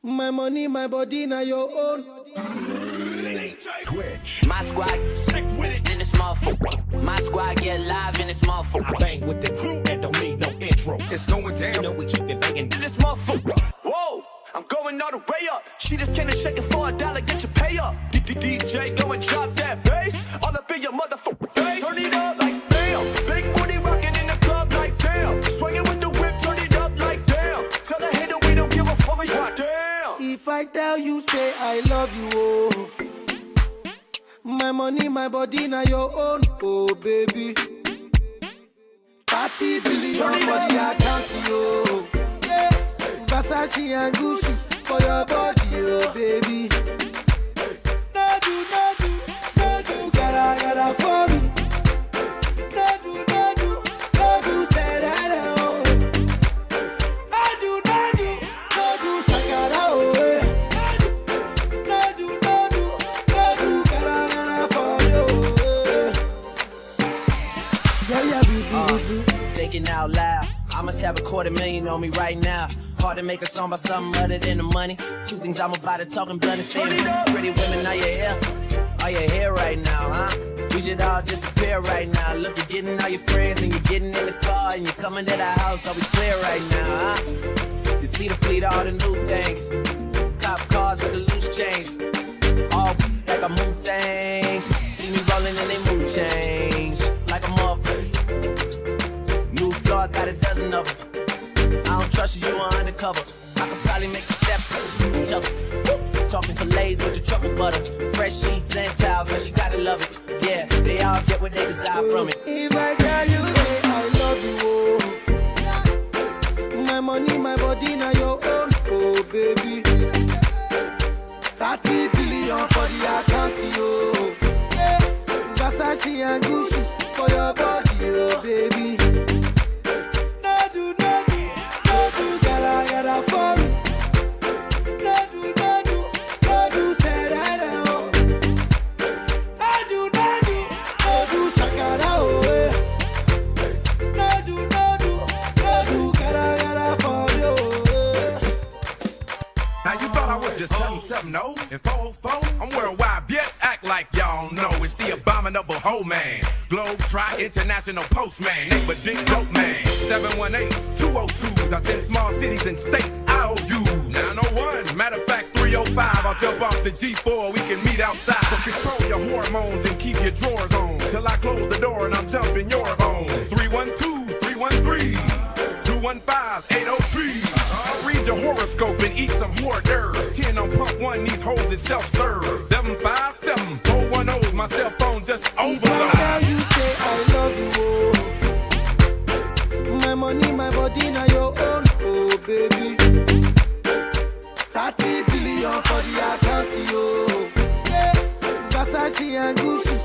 My money, my body, now your own. Twitch. My squad sick with it in this motherfucker. My squad get live in this motherfucker. I bang with the crew and don't need no intro. It's going down. You know we keep it banging In this motherfucker. Whoa, I'm going all the way up. She just came to shake it for $1, get your pay up. DJ go and drop that bass. All up in your motherfucker face. Turn it up like damn. Big booty rocking in the club like damn. Swinging with the whip, turn it up like damn. Tell the hater we don't give a fuck, we hot damn. If I tell you, say I love you, oh. My money, my body, now your own, oh baby. 30 billion for the account, oh. Yeah. Versace and Gucci for your body, oh baby. No do, gotta for me. No do, say that, oh. No do, shakara, oh. No do, gotta for you. Yeah, beautiful. Thinking out loud, I must have $250,000 on me right now. Hard to make a song about something other than the money. Two things I'm about to talking blunt and saying. Pretty women, are you here? Are you here right now, huh? We should all disappear right now. Look, you're getting all your friends and you're getting in the car and you're coming to the house. Are we clear right now, huh? You see the fleet, all the new things. Cop cars with the loose change. All like I move things. See me rolling and they move change. Like a motherfucker. New floor, got a dozen of them. I don't trust you, you are undercover. I could probably make some steps and suspect each other. Talking fillets with the truffle butter. Fresh sheets and towels, man, she gotta love it. Yeah, they all get what they desire from it. If I tell you, say I love you, oh. My money, my body, now your own, oh baby. 30 billion for the account, oh. Yeah. Versace and Gucci for your body, oh baby. Gotta for me. No do, say that, oh. No do, shakara, oh. No do, gotta for you. Now you thought I was just 770 and 404. I'm worldwide, bitch. Act like y'all know it's the abominable hoe man. Globe Try International Postman. Name a dick dope man. 718s, 202s. I send small cities and states. IOU 901. Matter of fact, 305. I'll jump off the G4. We can meet outside. So control your hormones and keep your drawers on. Till I close the door and I'm jumping your bones. 312, 313, 215, 803. Read your horoscope and eat some hors d'oeuvres. 10 on pump 1, these hoes is self-serve. 757, 410's my cell phone just overload. Now you say I love you, oh. My money, my body, now your own, oh baby. 30 billion for the account, oh. Yeah. Versace and Gucci